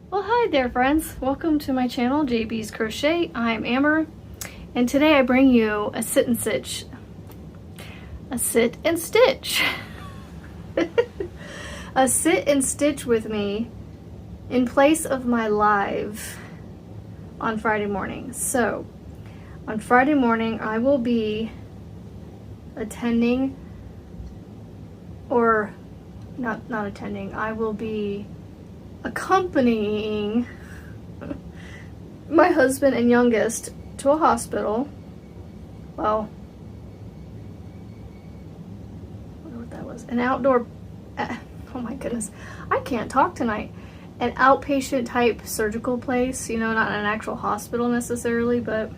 Well, hi there friends. Welcome to my channel, JB's Crochet. I'm Amber, and today I bring you a sit and stitch. A sit and stitch. A sit and stitch with me in place of my live on Friday morning. So, on Friday morning I will be attending, or not attending, I will be accompanying my husband and youngest to a hospital. Well, I wonder what that was. An outdoor, oh my goodness, I can't talk tonight. An outpatient type surgical place, you know, not an actual hospital necessarily, but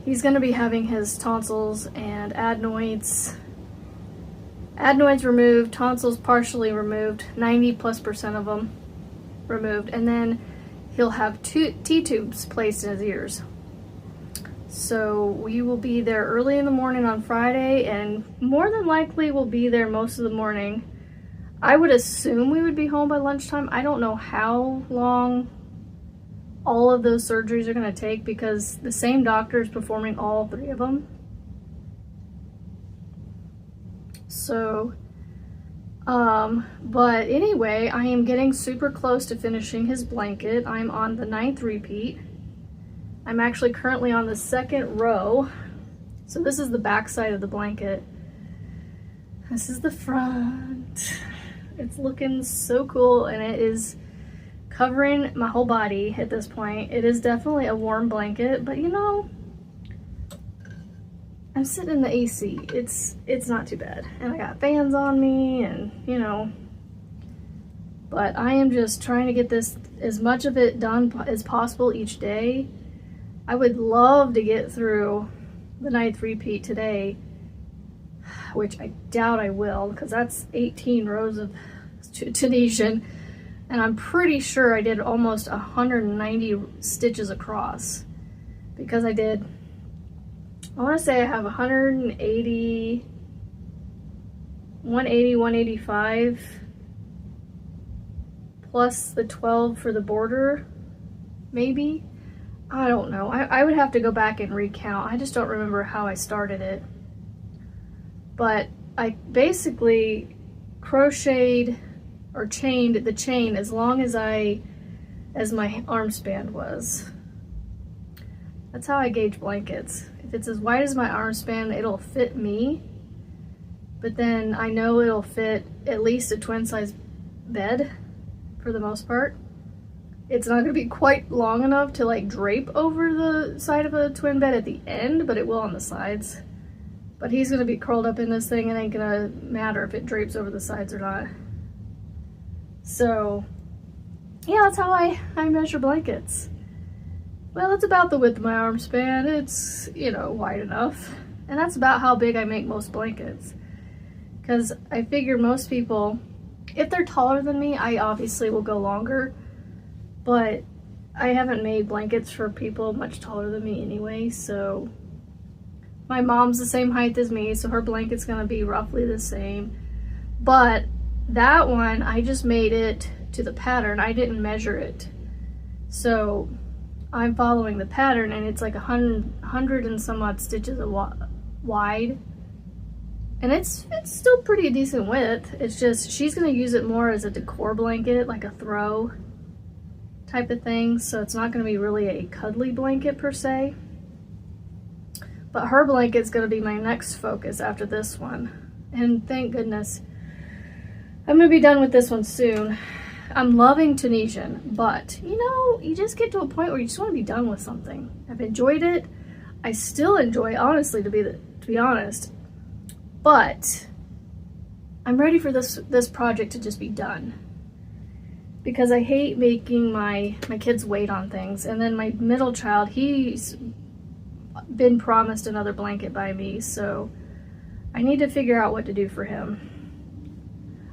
he's going to be having his tonsils and adenoids removed, tonsils partially removed, 90+% of them removed, and then he'll have T-tubes placed in his ears. So we will be there early in the morning on Friday, and more than likely we'll be there most of the morning. I would assume we would be home by lunchtime. I don't know how long all of those surgeries are going to take because the same doctor is performing all three of them. So, but anyway, I am getting super close to finishing his blanket. I'm on the 9th repeat. I'm actually currently on the 2nd row. So this is the back side of the blanket. This is the front. It's looking so cool, and it is covering my whole body at this point. It is definitely a warm blanket, but you know, I'm sitting in the AC. It's not too bad. And I got fans on me and, you know, but I am just trying to get this, as much of it done as possible each day. I would love to get through the 9th repeat today, which I doubt I will because that's 18 rows of Tunisian. And I'm pretty sure I did almost 190 stitches across because I did, I want to say I have 180, 185, plus the 12 for the border, maybe? I don't know. I would have to go back and recount. I just don't remember how I started it. But I basically crocheted or chained the chain as long as my arm span was. That's how I gauge blankets. If it's as wide as my arm span, it'll fit me, but then I know it'll fit at least a twin size bed for the most part. It's not going to be quite long enough to like drape over the side of a twin bed at the end, but it will on the sides. But he's going to be curled up in this thing, and it ain't going to matter if it drapes over the sides or not. So yeah, that's how I measure blankets. Well, it's about the width of my arm span. It's, you know, wide enough. And that's about how big I make most blankets. Because I figure most people, if they're taller than me, I obviously will go longer. But I haven't made blankets for people much taller than me anyway, so my mom's the same height as me, so her blanket's gonna be roughly the same. But that one, I just made it to the pattern. I didn't measure it. So I'm following the pattern, and it's like 100 and some odd stitches wide, and it's still pretty decent width. It's just she's gonna use it more as a decor blanket, like a throw type of thing, so it's not gonna be really a cuddly blanket per se. But her blanket's gonna be my next focus after this one, and thank goodness I'm gonna be done with this one soon. I'm loving Tunisian, but you know, you just get to a point where you just want to be done with something. I've enjoyed it. I still enjoy, honestly, to be honest, but I'm ready for this project to just be done, because I hate making my kids wait on things. And then my middle child, he's been promised another blanket by me, so I need to figure out what to do for him.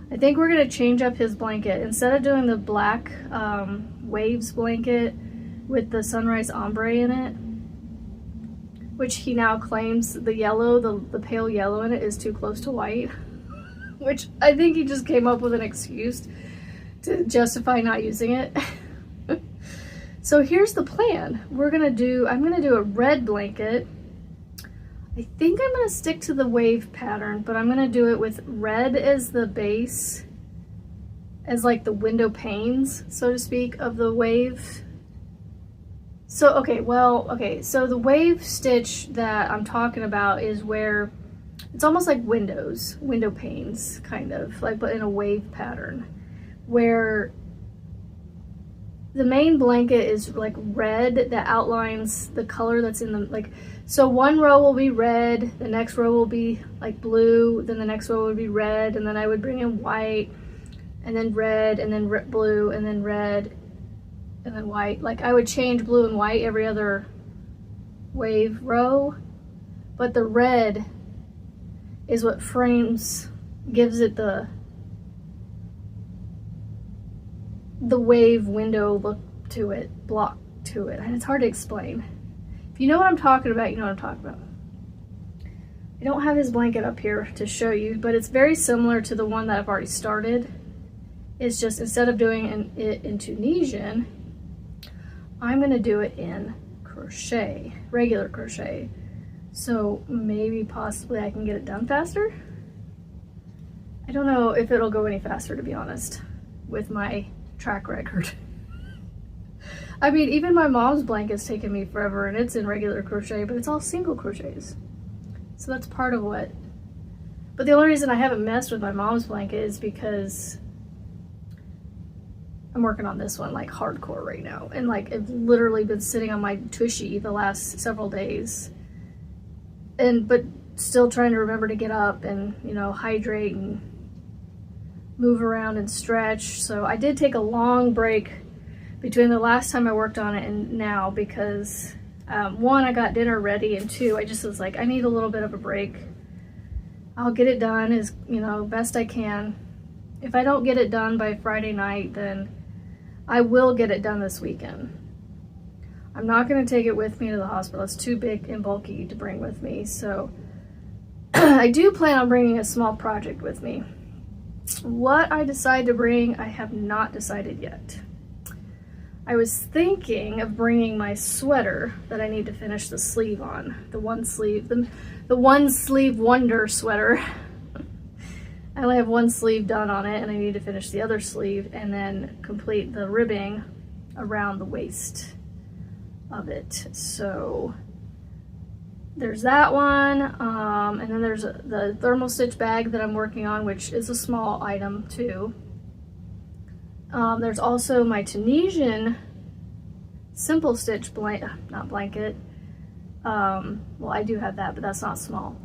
I think we're going to change up his blanket. Instead of doing the black waves blanket with the sunrise ombre in it, which he now claims the yellow, the pale yellow in it is too close to white, which I think he just came up with an excuse to justify not using it. So here's the plan. I'm gonna do a red blanket. I think I'm gonna stick to the wave pattern, but I'm gonna do it with red as the base, as like the window panes, so to speak, of the wave. So, so the wave stitch that I'm talking about is where it's almost like window panes, kind of, like, but in a wave pattern, where the main blanket is like red that outlines the color that's in the, like, so one row will be red, the next row will be like blue, then the next row would be red, and then I would bring in white, and then red, and then blue, and then red, and then white. Like, I would change blue and white every other wave row, but the red is what gives it the wave window look to it, block to it, and it's hard to explain. If you know what I'm talking about, you know what I'm talking about. I don't have his blanket up here to show you, but it's very similar to the one that I've already started. It's just, instead of doing it in Tunisian, I'm gonna do it in crochet, regular crochet. So maybe possibly I can get it done faster. I don't know if it'll go any faster, to be honest, with my track record. I mean, even my mom's blanket's taken me forever, and it's in regular crochet, but it's all single crochets. So that's part of what. But the only reason I haven't messed with my mom's blanket is because I'm working on this one like hardcore right now. And like, I've literally been sitting on my tushy the last several days. But still trying to remember to get up and, you know, hydrate and move around and stretch. So I did take a long break between the last time I worked on it and now, because one, I got dinner ready, and two, I just was like, I need a little bit of a break. I'll get it done as, you know, best I can. If I don't get it done by Friday night, then I will get it done this weekend. I'm not going to take it with me to the hospital. It's too big and bulky to bring with me. So I do plan on bringing a small project with me. What I decide to bring, I have not decided yet. I was thinking of bringing my sweater that I need to finish the sleeve on. The one sleeve wonder sweater. I only have one sleeve done on it, and I need to finish the other sleeve and then complete the ribbing around the waist of it. So there's that one, and then there's the thermal stitch bag that I'm working on, which is a small item too. There's also my Tunisian simple stitch blanket. Well, I do have that, but that's not small.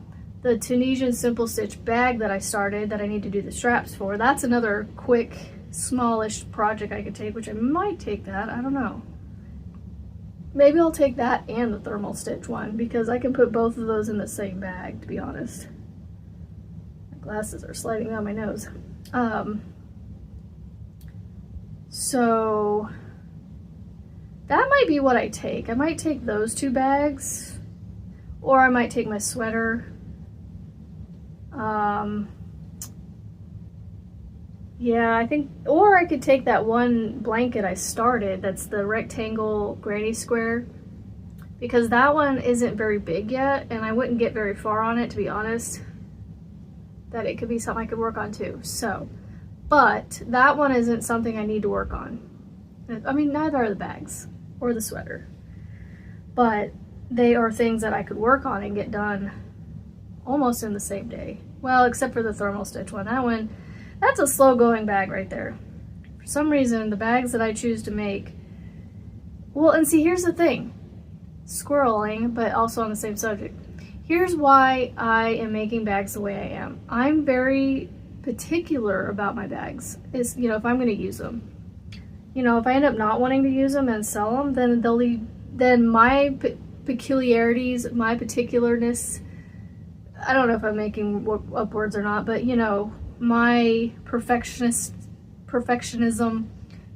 The Tunisian simple stitch bag that I started, that I need to do the straps for, that's another quick, smallish project I could take, which I might take that, I don't know. Maybe I'll take that and the thermal stitch one, because I can put both of those in the same bag, to be honest. My glasses are sliding down my nose. So that might be what I take. I might take those two bags, or I might take my sweater. Yeah, I think, or I could take that one blanket I started, that's the rectangle granny square, because that one isn't very big yet, and I wouldn't get very far on it, to be honest. That it could be something I could work on too. So, but that one isn't something I need to work on. I mean, neither are the bags or the sweater, but they are things that I could work on and get done almost in the same day. Well, except for the thermal stitch one. That one, that's a slow going bag right there. For some reason, the bags that I choose to make, well, and see, here's the thing, squirreling, but also on the same subject. Here's why I am making bags the way I am. I'm very particular about my bags. Is, you know, if I'm going to use them. You know, if I end up not wanting to use them and sell them, then my peculiarities, my particularness, I don't know if I'm making up words or not, but you know, my perfectionism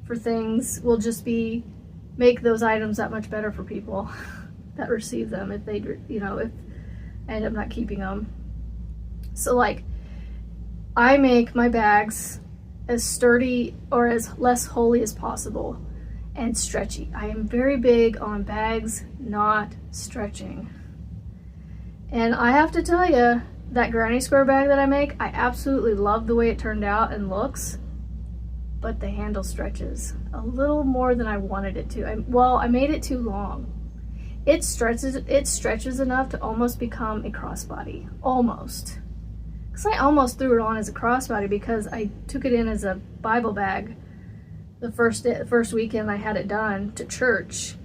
for things will just make those items that much better for people that receive them, if they, you know, if I end up not keeping them. So like, I make my bags as sturdy or as less holey as possible and stretchy. I am very big on bags not stretching. And I have to tell you, that granny square bag that I make, I absolutely love the way it turned out and looks, but the handle stretches a little more than I wanted it to. I made it too long. It stretches enough to almost become a crossbody, almost. Because I almost threw it on as a crossbody because I took it in as a Bible bag the first weekend I had it done to church.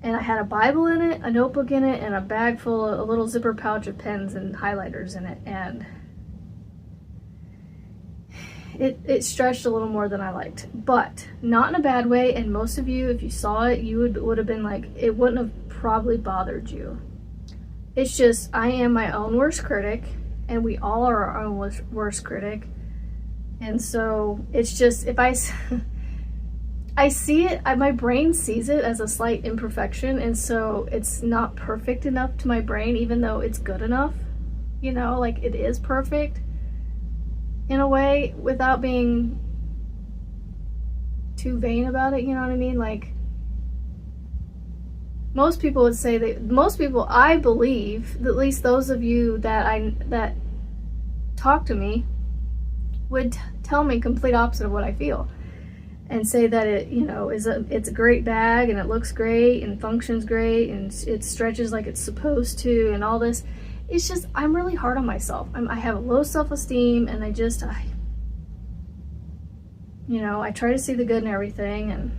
And I had a Bible in it, a notebook in it, and a bag full of a little zipper pouch of pens and highlighters in it. And it stretched a little more than I liked, but not in a bad way. And most of you, if you saw it, you would have been like, it wouldn't have probably bothered you. It's just, I am my own worst critic, and we all are our own worst critic. And so it's just, if I see it, my brain sees it as a slight imperfection, and so it's not perfect enough to my brain, even though it's good enough, you know, like it is perfect in a way without being too vain about it, you know what I mean? Like, most people would say that, most people, I believe, at least those of you that talk to me would tell me complete opposite of what I feel. And say that it, you know, it's a great bag and it looks great and functions great and it stretches like it's supposed to and all this. It's just, I'm really hard on myself. I have a low self-esteem, and I you know, I try to see the good in everything, and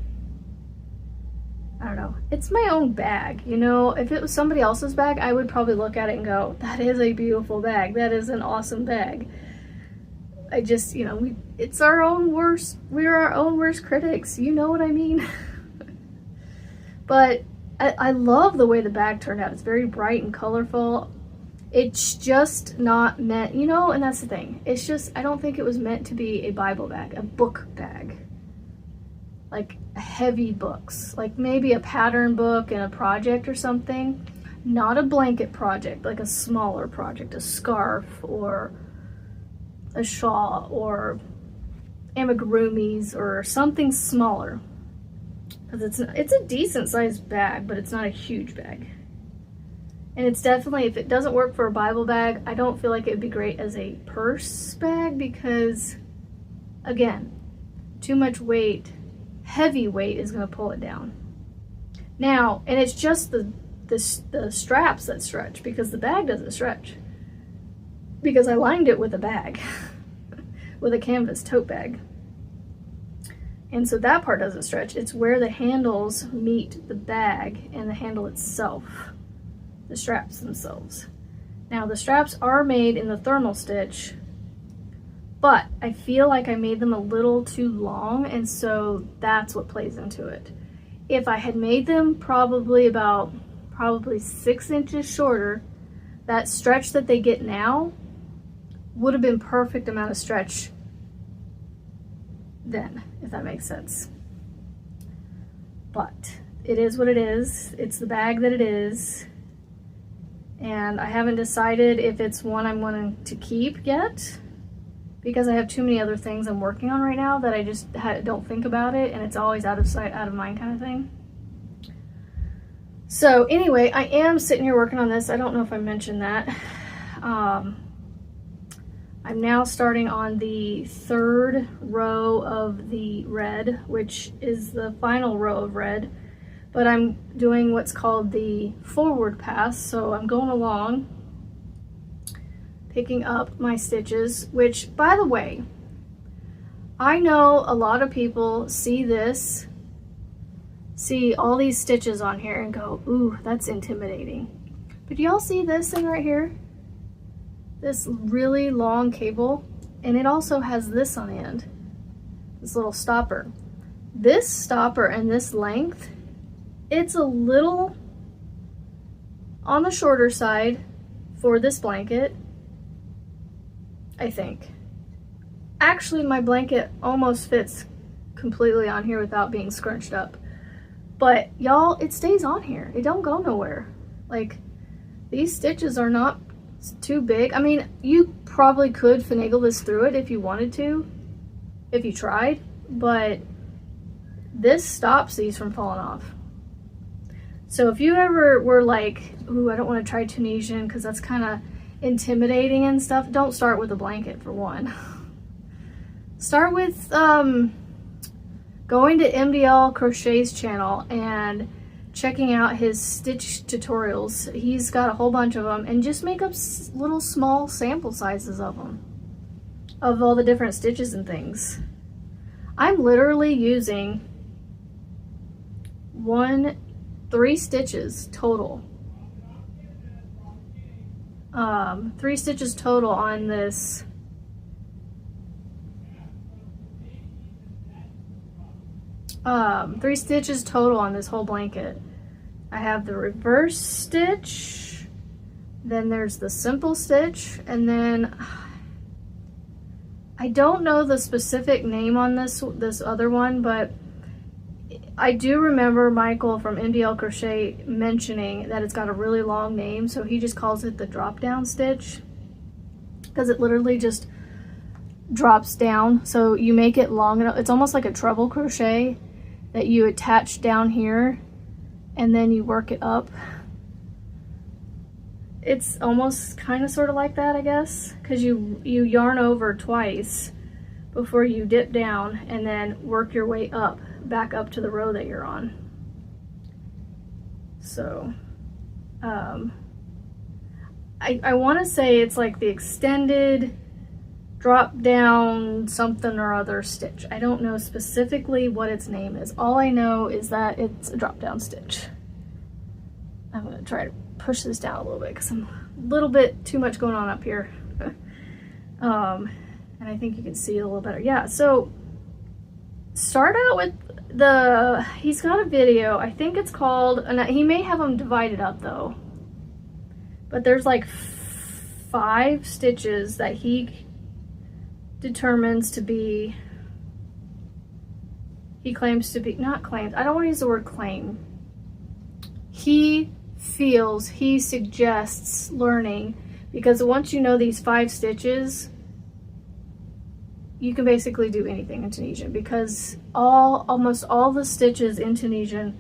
I don't know. It's my own bag, you know. If it was somebody else's bag, I would probably look at it and go, that is a beautiful bag. That is an awesome bag. I just, you know, we're our own worst critics, you know what I mean? But I love the way the bag turned out. It's very bright and colorful. It's just not meant, you know, and that's the thing. It's just, I don't think it was meant to be a Bible bag, a book bag. Like heavy books, like maybe a pattern book and a project or something. Not a blanket project, like a smaller project, a scarf or a shawl or amigurumis or something smaller, because it's a decent sized bag, but it's not a huge bag. And it's definitely, if it doesn't work for a Bible bag, I don't feel like it would be great as a purse bag, because again, too much weight, heavy weight is going to pull it down. Now, and it's just the straps that stretch, because the bag doesn't stretch. Because I lined it with a bag, with a canvas tote bag. And so that part doesn't stretch. It's where the handles meet the bag and the handle itself, the straps themselves. Now the straps are made in the thermal stitch, but I feel like I made them a little too long, and so that's what plays into it. If I had made them probably 6 inches shorter, that stretch that they get now would have been perfect amount of stretch then, if that makes sense. But it is what it is. It's the bag that it is. And I haven't decided if it's one I'm wanting to keep yet, because I have too many other things I'm working on right now that I just don't think about it, and it's always out of sight, out of mind kind of thing. So anyway, I am sitting here working on this. I don't know if I mentioned that. I'm now starting on the 3rd row of the red, which is the final row of red, but I'm doing what's called the forward pass. So I'm going along, picking up my stitches, which, by the way, I know a lot of people see all these stitches on here and go, ooh, that's intimidating. But y'all see this thing right here? This really long cable, and it also has this on the end, this little stopper. This stopper and this length, it's a little on the shorter side for this blanket, I think. Actually, my blanket almost fits completely on here without being scrunched up. But y'all, it stays on here. It don't go nowhere. Like, these stitches are not too big. I mean, you probably could finagle this through it if you wanted to. if you tried, but this stops these from falling off. So if you ever were like, ooh, I don't want to try Tunisian because that's kind of intimidating and stuff, don't start with a blanket for one. Start with going to MDL Crochet's channel and checking out his stitch tutorials. He's got a whole bunch of them, and just make up little small sample sizes of them, of all the different stitches and things. I'm literally using 3 stitches total. 3 stitches total on this. 3 stitches total on this whole blanket. I have the reverse stitch, then there's the simple stitch, and then I don't know the specific name on this other one, but I do remember Michael from MDL Crochet mentioning that it's got a really long name, so he just calls it the drop down stitch because it literally just drops down. So you make it long enough, it's almost like a treble crochet that you attach down here and then you work it up. It's almost kind of sort of like that, I guess, because you yarn over twice before you dip down and then work your way up, back up to the row that you're on. So I want to say it's like the extended drop down something or other stitch. I don't know specifically what its name is. All I know is that it's a drop down stitch. I'm going to try to push this down a little bit because I'm a little bit too much going on up here. And I think you can see it a little better. Yeah, so start out with he's got a video, I think it's called, and he may have them divided up though, but there's like 5 stitches that he determines to be, he claims to be, not claims, I don't want to use the word claim. He feels, he suggests learning, because once you know these 5 stitches, you can basically do anything in Tunisian, because almost all the stitches in Tunisian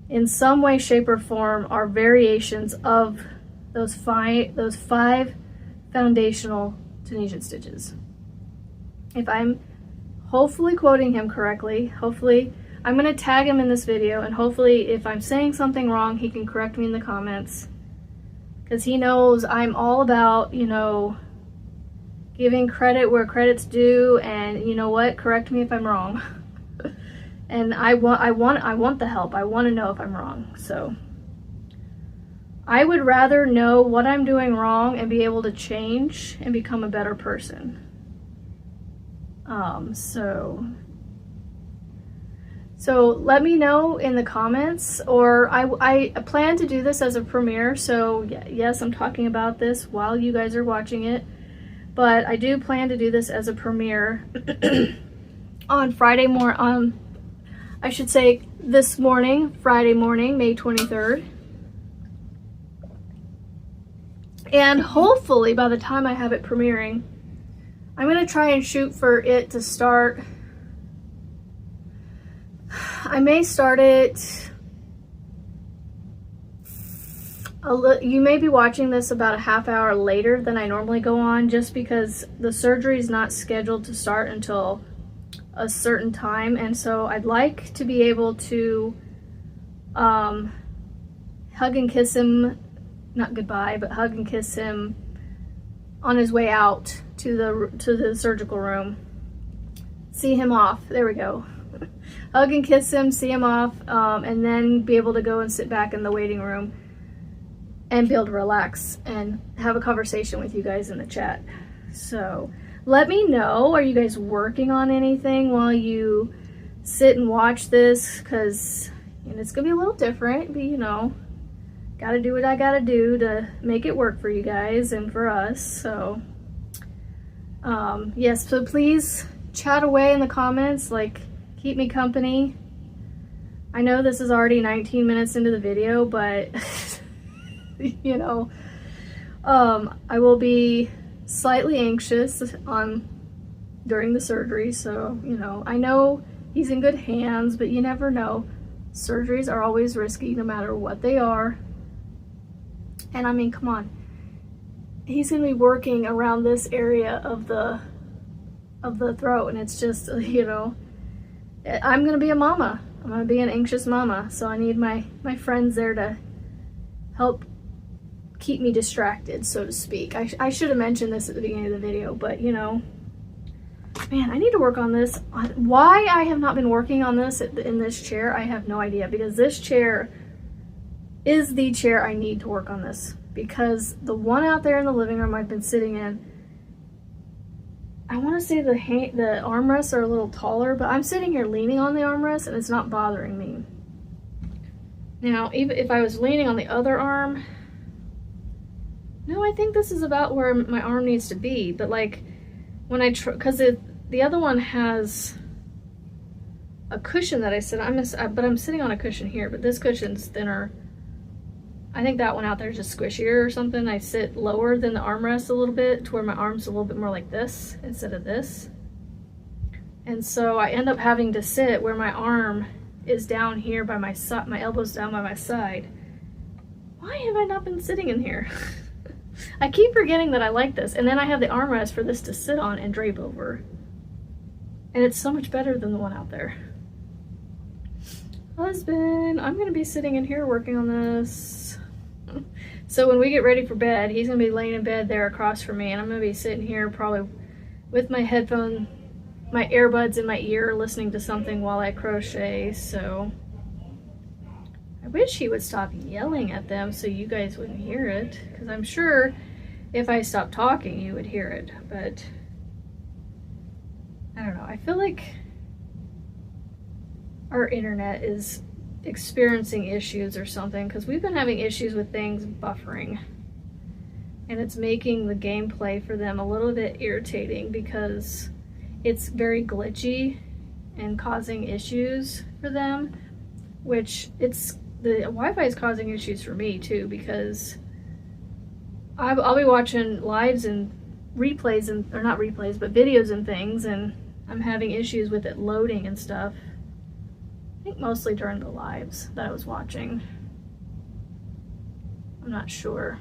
in some way, shape, or form are variations of those five foundational Tunisian stitches. If I'm hopefully quoting him correctly, hopefully I'm going to tag him in this video, and hopefully if I'm saying something wrong, he can correct me in the comments, because he knows I'm all about, you know, giving credit where credit's due, and you know what, correct me if I'm wrong. And I want the help. I want to know if I'm wrong. So I would rather know what I'm doing wrong and be able to change and become a better person. So let me know in the comments, or I plan to do this as a premiere, so yes, I'm talking about this while you guys are watching it, but I do plan to do this as a premiere on Friday morning, I should say this morning, Friday morning, May 23rd. And hopefully by the time I have it premiering, I'm going to try and shoot for it to start. I may start it, you may be watching this about a half hour later than I normally go on, just because the surgery is not scheduled to start until a certain time, and so I'd like to be able to hug and kiss him, not goodbye, but hug and kiss him on his way out to the surgical room. See him off. There we go. Hug and kiss him, see him off, and then be able to go and sit back in the waiting room and be able to relax and have a conversation with you guys in the chat. So let me know, are you guys working on anything while you sit and watch this? Because it's gonna be a little different, but you know, gotta do what I gotta do to make it work for you guys and for us. So yes, so please chat away in the comments, like, keep me company. I know this is already 19 minutes into the video, but you know, I will be slightly anxious on during the surgery, so, you know, I know he's in good hands, but you never know. Surgeries are always risky no matter what they are. And I mean, come on. He's gonna be working around this area of the throat, and it's just, you know, I'm gonna be a mama. I'm gonna be an anxious mama, so I need my friends there to help keep me distracted, so to speak. I should have mentioned this at the beginning of the video, but you know, man, I need to work on this. Why I have not been working on this in this chair, I have no idea, because this chair is the chair I need to work on this, because the one out there in the living room I've been sitting in, I want to say the armrests are a little taller, but I'm sitting here leaning on the armrest and it's not bothering me. Now, even if I was leaning on the other arm, no, I think this is about where my arm needs to be, but like when because the other one has a cushion that I sit on, but I'm sitting on a cushion here, but this cushion's thinner. I think that one out there is just squishier or something. I sit lower than the armrest a little bit to where my arm's a little bit more like this instead of this. And so I end up having to sit where my arm is down here by my side, my elbow's down by my side. Why have I not been sitting in here? I keep forgetting that I like this. And then I have the armrest for this to sit on and drape over. And it's so much better than the one out there. Husband, I'm gonna be sitting in here working on this. So when we get ready for bed, he's gonna be laying in bed there across from me, and I'm gonna be sitting here probably with my headphone, my earbuds in my ear, listening to something while I crochet. So I wish he would stop yelling at them so you guys wouldn't hear it, because I'm sure if I stopped talking you would hear it, but I don't know. I feel like our internet is experiencing issues or something, because we've been having issues with things buffering, and it's making the gameplay for them a little bit irritating because it's very glitchy and causing issues for them, which the Wi-Fi is causing issues for me too, because I'll be watching lives and replays, or not replays, but videos and things, and I'm having issues with it loading and stuff. I think mostly during the lives that I was watching. I'm not sure.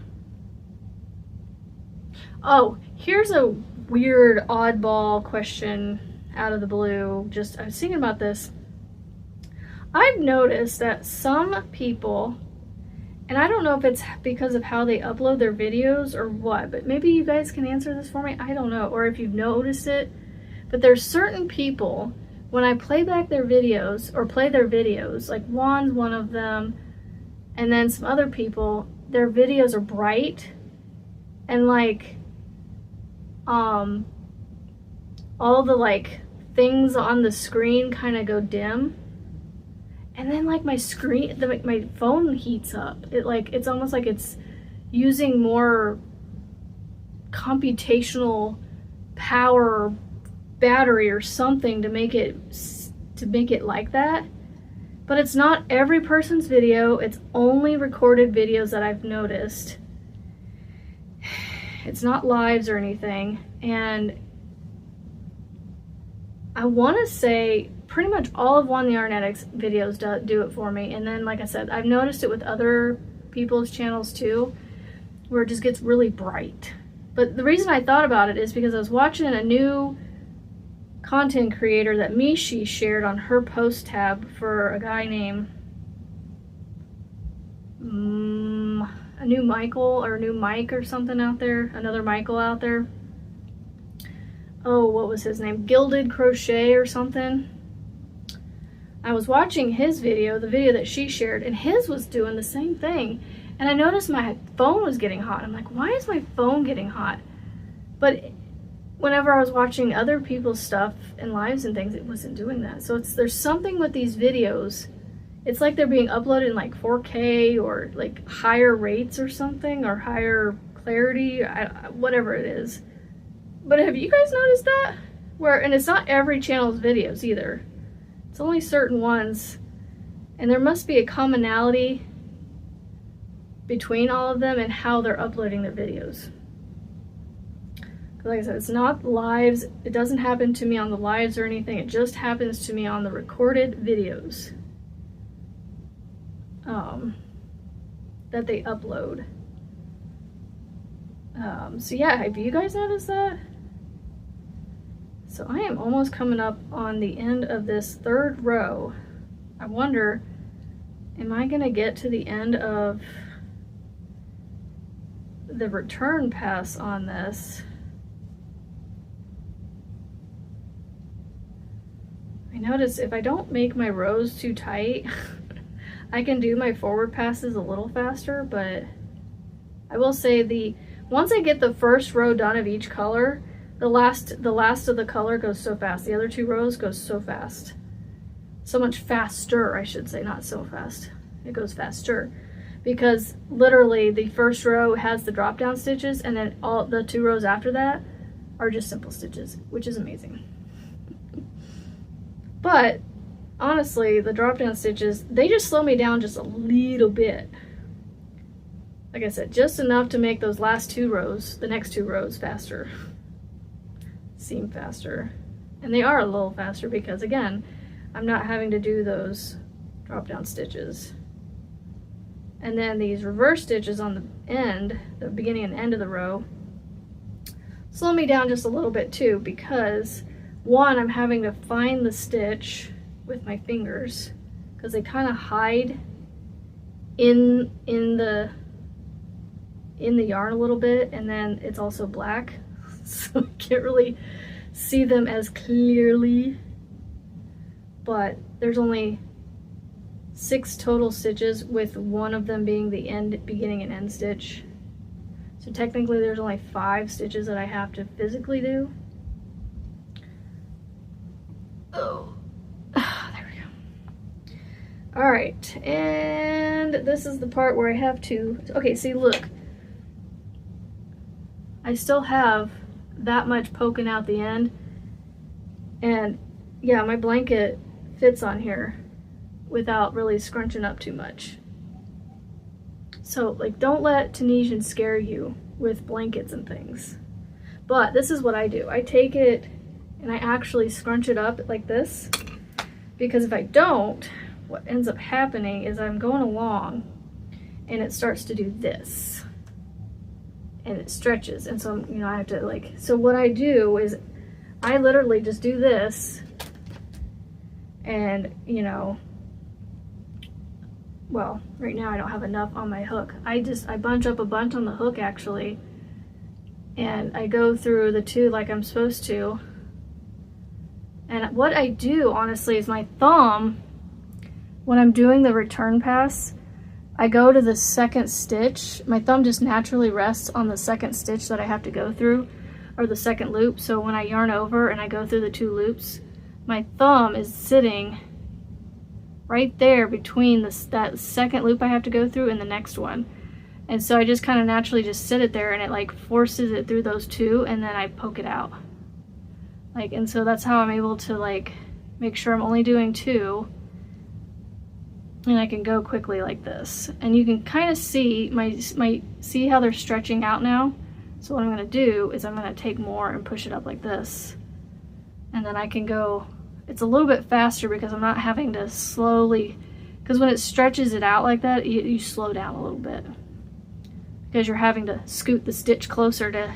Oh, here's a weird oddball question out of the blue. I was thinking about this. I've noticed that some people, and I don't know if it's because of how they upload their videos or what, but maybe you guys can answer this for me. I don't know, or if you've noticed it, but there's certain people, when I play back their videos, or play their videos, like Juan's one of them, and then some other people, their videos are bright, and like, all the like things on the screen kind of go dim, and then like my screen, my phone heats up. It's almost like it's using more computational power, battery or something to make it like that. But it's not every person's video, it's only recorded videos that I've noticed. It's not lives or anything, and I want to say pretty much all of Juan the Arnetics videos do it for me. And then, like I said, I've noticed it with other people's channels too, where it just gets really bright. But the reason I thought about it is because I was watching a new content creator that Mishi shared on her post tab for a guy named a new Michael or new Mike or something out there, another Michael out there. Oh, what was his name? Gilded Crochet or something. I was watching his video, the video that she shared, and his was doing the same thing. And I noticed my phone was getting hot. I'm like, why is my phone getting hot? But whenever I was watching other people's stuff and lives and things, it wasn't doing that. So there's something with these videos. It's like they're being uploaded in like 4K or like higher rates or something, or higher clarity, whatever it is. But have you guys noticed that? And it's not every channel's videos either. It's only certain ones. And there must be a commonality between all of them and how they're uploading their videos. Like I said, it's not lives. It doesn't happen to me on the lives or anything. It just happens to me on the recorded videos that they upload. So yeah, have you guys noticed that? So I am almost coming up on the end of this third row. I wonder, am I gonna get to the end of the return pass on this? I notice if I don't make my rows too tight, I can do my forward passes a little faster, but I will say once I get the first row done of each color, the last of the color goes so fast. The other two rows goes so fast. So much faster, I should say, not so fast. It goes faster. Because literally the first row has the drop down stitches, and then all the 2 rows after that are just simple stitches, which is amazing. But honestly, the drop down stitches, they just slow me down just a little bit. Like I said, just enough to make those last 2 rows, the next 2 rows, faster. Seem faster. And they are a little faster because, again, I'm not having to do those drop down stitches. And then these reverse stitches on the end, the beginning and end of the row, slow me down just a little bit too, because one, I'm having to find the stitch with my fingers because they kind of hide in the yarn a little bit, and then it's also black, so I can't really see them as clearly. But there's only 6 total stitches, with one of them being the beginning and end stitch. So technically there's only 5 stitches that I have to physically do. Oh, there we go. All right, and this is the part where I have to, okay, see, look. I still have that much poking out the end, and yeah, my blanket fits on here without really scrunching up too much. So like, don't let Tunisian scare you with blankets and things. But this is what I do. I take it and I actually scrunch it up like this, because if I don't, what ends up happening is I'm going along and it starts to do this and it stretches, and so you know, I have to like, so what I do is I literally just do this, and you know, well, right now I don't have enough on my hook. I bunch up a bunch on the hook actually, and I go through the 2 like I'm supposed to. And what I do honestly is my thumb, when I'm doing the return pass, I go to the second stitch. My thumb just naturally rests on the second stitch that I have to go through, or the second loop. So when I yarn over and I go through the 2 loops, my thumb is sitting right there between that second loop I have to go through and the next one. And so I just kind of naturally just sit it there, and it like forces it through those 2, and then I poke it out. Like, and so that's how I'm able to like make sure I'm only doing 2, and I can go quickly like this. And you can kind of see see how they're stretching out now. So what I'm going to do is I'm going to take more and push it up like this, and then I can go. It's a little bit faster because I'm not having to slowly, because when it stretches it out like that, you slow down a little bit because you're having to scoot the stitch closer to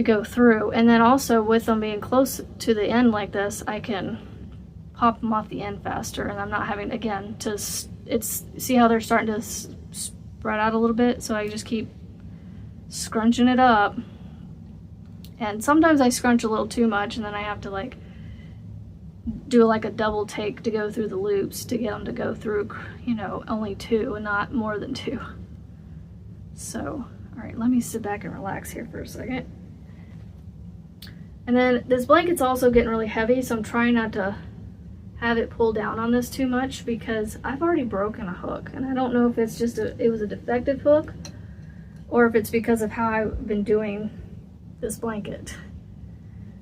go through. And then also with them being close to the end like this, I can pop them off the end faster, and I'm not having, again, to, see how they're starting to spread out a little bit, so I just keep scrunching it up. And sometimes I scrunch a little too much, and then I have to like do like a double take to go through the loops to get them to go through, you know, only 2 and not more than 2. So, all right, let me sit back and relax here for a second. And then this blanket's also getting really heavy, so I'm trying not to have it pull down on this too much, because I've already broken a hook, and I don't know if it's just it was a defective hook, or if it's because of how I've been doing this blanket.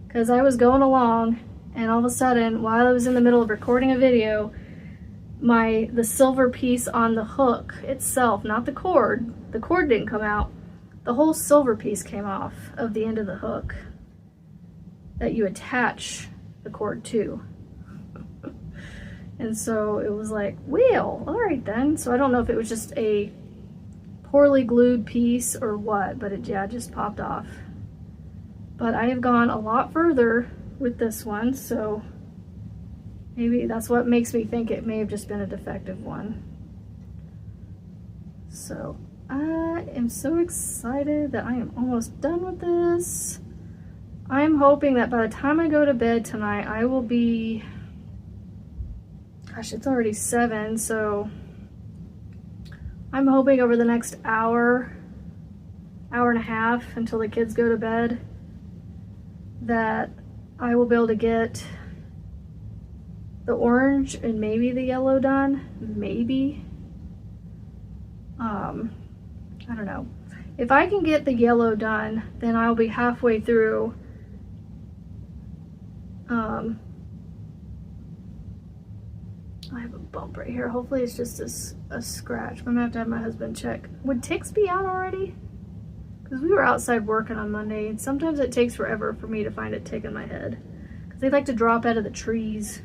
Because I was going along, and all of a sudden, while I was in the middle of recording a video, the silver piece on the hook itself, not the cord didn't come out, the whole silver piece came off of the end of the hook that you attach the cord to. And so it was like, well, all right then. So I don't know if it was just a poorly glued piece or what, but it, yeah, just popped off. But I have gone a lot further with this one, so maybe that's what makes me think it may have just been a defective one. So I am so excited that I am almost done with this. I'm hoping that by the time I go to bed tonight, I will be, gosh, it's already 7, so I'm hoping over the next hour and a half until the kids go to bed that I will be able to get the orange and maybe the yellow done, maybe. I don't know. If I can get the yellow done, then I'll be halfway through. I have a bump right here. Hopefully it's just a scratch. I'm gonna have to have my husband check. Would ticks be out already? Because we were outside working on Monday, and sometimes it takes forever for me to find a tick in my head. Because they like to drop out of the trees.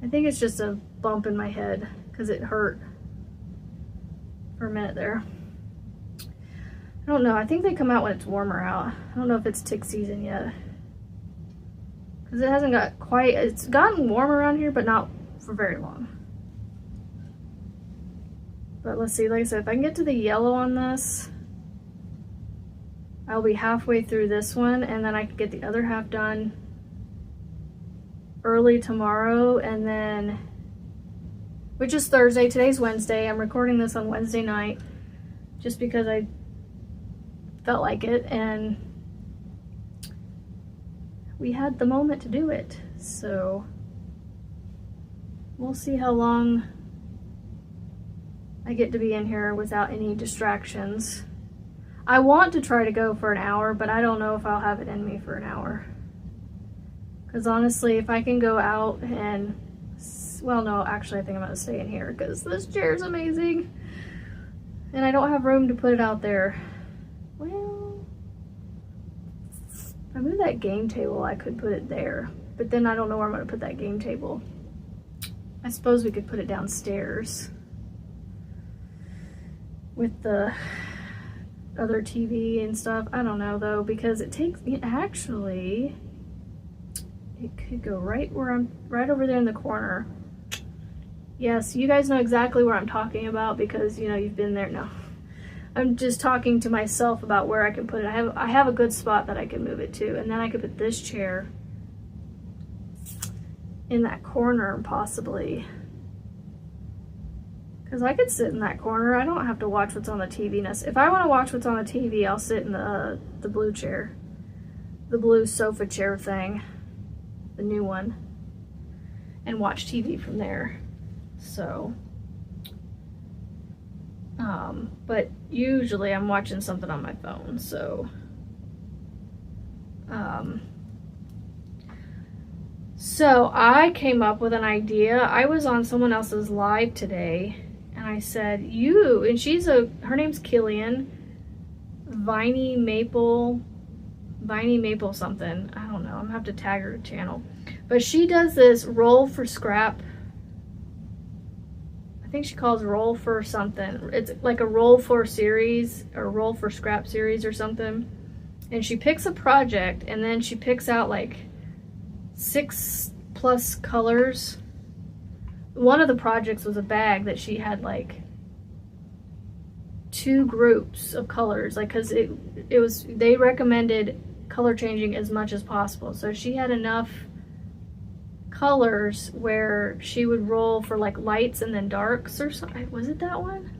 I think it's just a bump in my head because it hurt for a minute there. I don't know. I think they come out when it's warmer out. I don't know if it's tick season yet. Because it hasn't got quite, it's gotten warm around here, but not for very long. But let's see, like I said, if I can get to the yellow on this, I'll be halfway through this one, and then I can get the other half done early tomorrow, and then, which is Thursday, today's Wednesday. I'm recording this on Wednesday night just because I felt like it, and we had the moment to do it. So we'll see how long I get to be in here without any distractions. I want to try to go for an hour, but I don't know if I'll have it in me for an hour. Because honestly, if I can go out and, well, no, actually I think I'm gonna stay in here because this chair is amazing. And I don't have room to put it out there. Well, if I move that game table, I could put it there. But then I don't know where I'm gonna put that game table. I suppose we could put it downstairs with the other TV and stuff. I don't know though, because it takes, actually, it could go right where I'm, right over there in the corner. Yes, you guys know exactly where I'm talking about because, you know, you've been there. No, I'm just talking to myself about where I can put it. I have a good spot that I can move it to, and then I could put this chair in that corner possibly. Because I could sit in that corner. I don't have to watch what's on the TV. If I want to watch what's on the TV, I'll sit in the blue chair. The blue sofa chair thing. The new one. And watch TV from there. So. But usually I'm watching something on my phone. So. So I came up with an idea. I was on someone else's live today. And I said, and her name's Killian, Viney Maple something. I don't know, I'm gonna have to tag her channel. But she does this roll for scrap. I think she calls roll for something. It's like a roll for series or roll for scrap series or something. And she picks a project and then she picks out like 6+ colors. One of the projects was a bag that she had like 2 groups of colors, like, because they recommended color changing as much as possible. So she had enough colors where she would roll for like lights and then darks or something. Was it that one?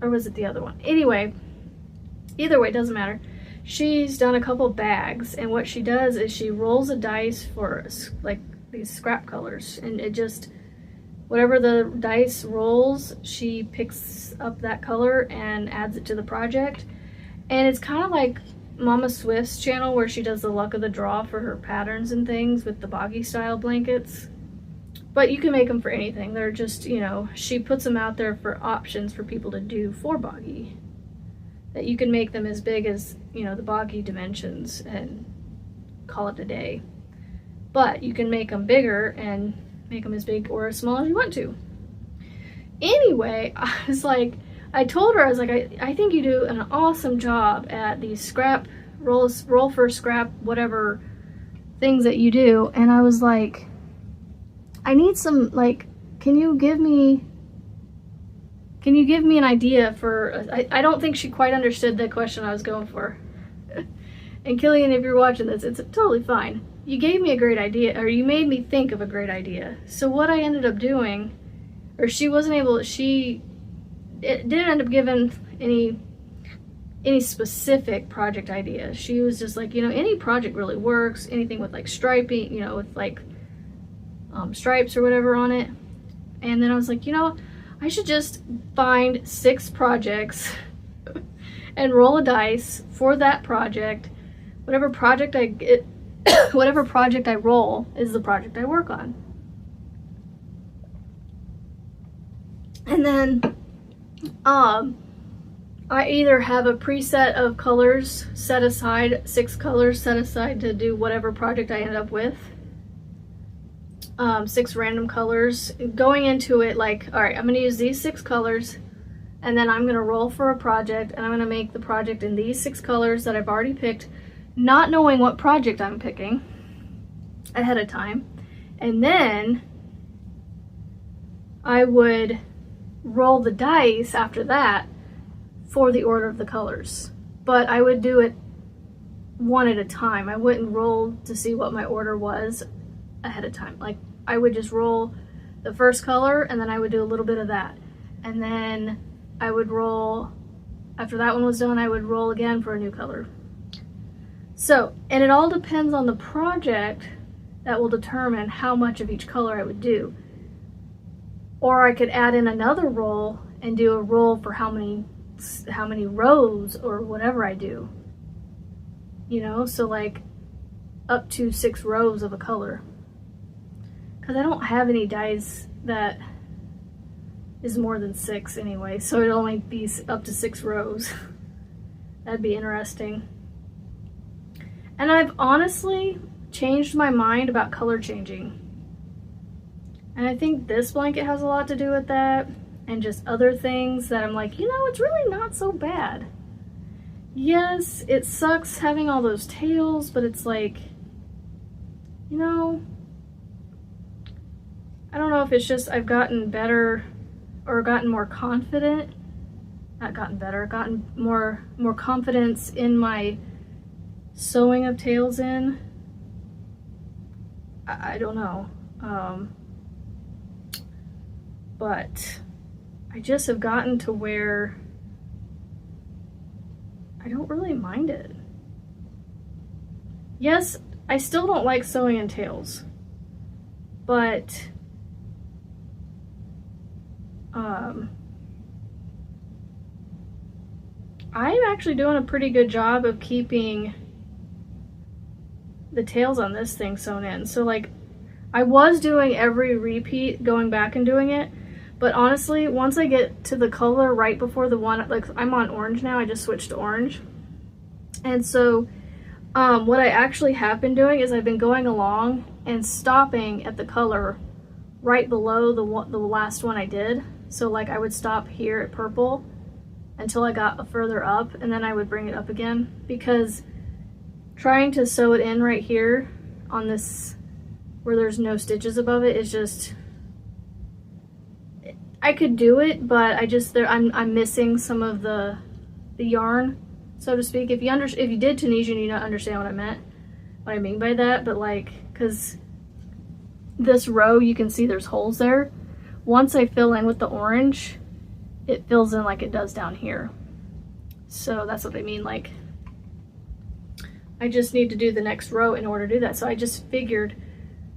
Or was it the other one? Anyway, either way, it doesn't matter. She's done a couple bags, and what she does is she rolls a dice for like these scrap colors, and it just, whatever the dice rolls, she picks up that color and adds it to the project. And it's kind of like Mama Swift's channel where she does the luck of the draw for her patterns and things with the boggy style blankets. But you can make them for anything. They're just, you know, she puts them out there for options for people to do for boggy. That you can make them as big as, you know, the boggy dimensions and call it a day. But you can make them bigger and make them as big or as small as you want to. Anyway, I told her, I was like, I think you do an awesome job at these scrap, roll for scrap, whatever things that you do. And I was like, I need some, like, can you give me an idea for, I don't think she quite understood the question I was going for. And Killian, if you're watching this, it's totally fine. You gave me a great idea, or you made me think of a great idea. So what I ended up doing, or she didn't end up giving any specific project idea. She was just like, you know, any project really works, anything with like striping, you know, with like stripes or whatever on it. And then I was like, you know, I should just find 6 projects and roll a dice for that project. Whatever project I get, whatever project I roll is the project I work on. And then I either have a preset of colors set aside, 6 colors set aside to do whatever project I end up with. 6 random colors. Going into it like, all right, I'm gonna use these 6 colors, and then I'm gonna roll for a project, and I'm gonna make the project in these 6 colors that I've already picked, not knowing what project I'm picking ahead of time. And then I would roll the dice after that for the order of the colors. But I would do it one at a time. I wouldn't roll to see what my order was ahead of time. Like, I would just roll the first color, and then I would do a little bit of that. And then I would roll, after that one was done, I would roll again for a new color. So, and it all depends on the project that will determine how much of each color I would do. Or I could add in another roll and do a roll for how many rows or whatever I do. You know, so like up to 6 rows of a color. Because I don't have any dies that is more than 6 anyway, so it'll only be up to 6 rows. That'd be interesting. And I've honestly changed my mind about color changing. And I think this blanket has a lot to do with that, and just other things that I'm like, you know, it's really not so bad. Yes, it sucks having all those tails, but it's like, you know, I don't know if it's just I've gotten better or gotten more confident. Not gotten better, gotten more confidence in my sewing of tails in. I don't know. But I just have gotten to where I don't really mind it. Yes, I still don't like sewing in tails, but I'm actually doing a pretty good job of keeping the tails on this thing sewn in. So like, I was doing every repeat, going back and doing it, but honestly, once I get to the color right before the one, like I'm on orange now, I just switched to orange. And so what I actually have been doing is I've been going along and stopping at the color right below the last one I did. So like I would stop here at purple until I got further up, and then I would bring it up again, because trying to sew it in right here on this where there's no stitches above it is just, I could do it, but I'm missing some of the yarn, so to speak. If you did Tunisian, you don't understand what I mean by that. But like, because this row, you can see there's holes there. Once I fill in with the orange, it fills in like it does down here. So that's what I mean. Like, I just need to do the next row in order to do that. So I just figured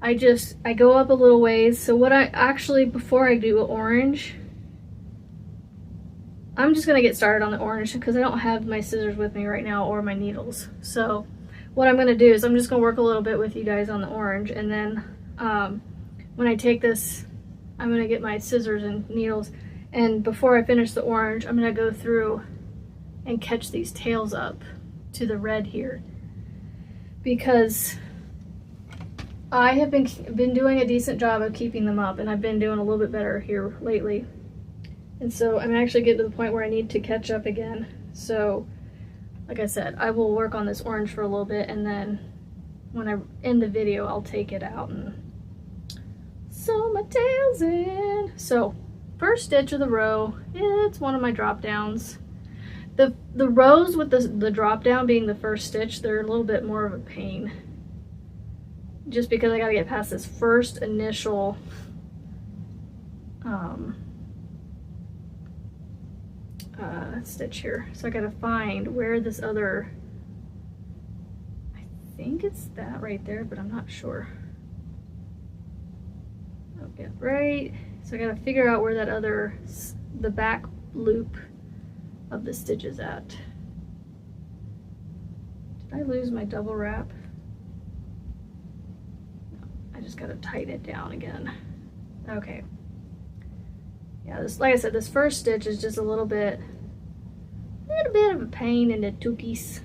I go up a little ways. So what I actually, before I do orange, I'm just gonna get started on the orange because I don't have my scissors with me right now or my needles. So what I'm gonna do is I'm just gonna work a little bit with you guys on the orange, and then when I take this, I'm gonna get my scissors and needles, and before I finish the orange, I'm gonna go through and catch these tails up to the red here, because I have been doing a decent job of keeping them up, and I've been doing a little bit better here lately. And so I'm actually getting to the point where I need to catch up again. So like I said, I will work on this orange for a little bit, and then when I end the video, I'll take it out and sew my tails in. So first stitch of the row, it's one of my drop downs. The rows with the drop down being the first stitch, they're a little bit more of a pain, just because I gotta get past this first initial stitch here. So I gotta find where this other, I think it's that right there, but I'm not sure. Okay, right. So I gotta figure out where that other, the back loop of the stitch is at. Did I lose my double wrap? No, I just gotta tighten it down again. Okay. Yeah, this, like I said, this first stitch is just a little bit of a pain in the tookies.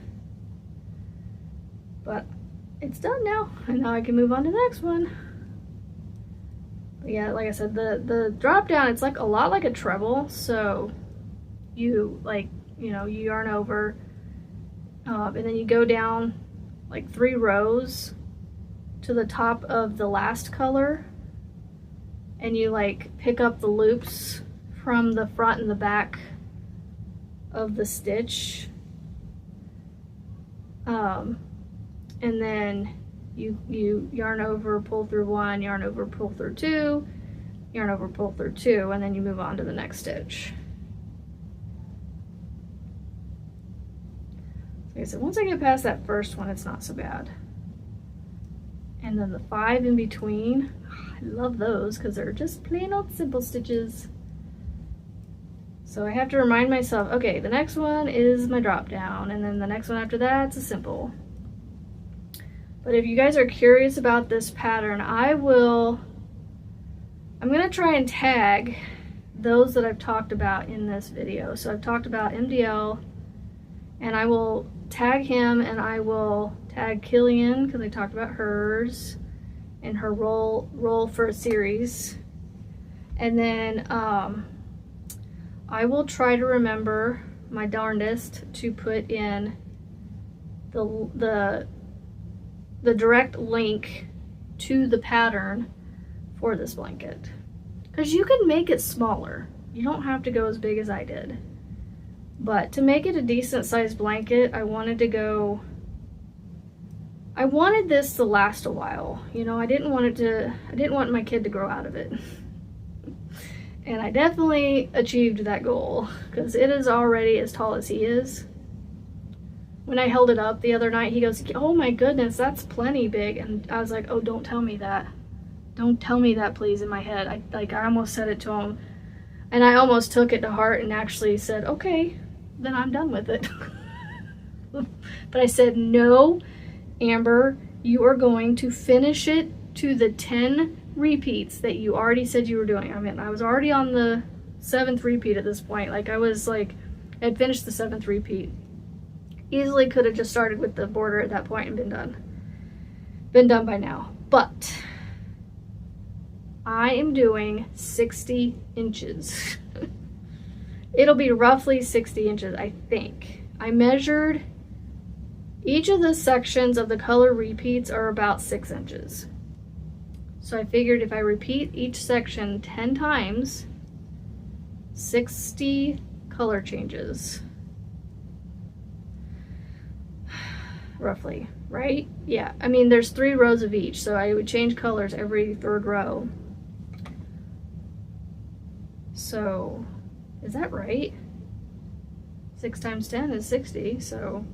But it's done now, and now I can move on to the next one. But yeah, like I said, the drop down, it's like a lot like a treble. So you you yarn over, and then you go down like 3 rows to the top of the last color, and you like pick up the loops from the front and the back of the stitch, and then you yarn over, pull through 1, yarn over, pull through 2, yarn over, pull through 2, and then you move on to the next stitch. Like I said, once I get past that first one, it's not so bad. And then the 5 in between, I love those because they're just plain old simple stitches. So I have to remind myself, okay, the next one is my drop down, and then the next one after that's a simple. But if you guys are curious about this pattern, I'm gonna try and tag those that I've talked about in this video. So I've talked about MDL, and I will tag him, and I will tag Killian because I talked about hers and her role for a series. And then I will try to remember my darndest to put in the direct link to the pattern for this blanket, because you can make it smaller. You don't have to go as big as I did, but to make it a decent sized blanket, I wanted this to last a while. You know, I didn't want my kid to grow out of it. And I definitely achieved that goal, because it is already as tall as he is. When I held it up the other night, he goes, "Oh my goodness, that's plenty big." And I was like, "Oh, don't tell me that. Don't tell me that, please," in my head. I almost said it to him, and I almost took it to heart and actually said, "Okay, then I'm done with it." But I said, "No, Amber, you are going to finish it to the 10 repeats that you already said you were doing." I mean, I was already on the 7th repeat at this point. Like, I'd finished the 7th repeat. Easily could have just started with the border at that point and been done. Been done by now. But I am doing 60 inches. It'll be roughly 60 inches, I think. I measured each of the sections of the color repeats are about 6 inches. So I figured if I repeat each section 10 times, 60 color changes. Roughly, right? Yeah, I mean, there's 3 rows of each, so I would change colors every 3rd row. So, is that right? 6 times 10 is 60, so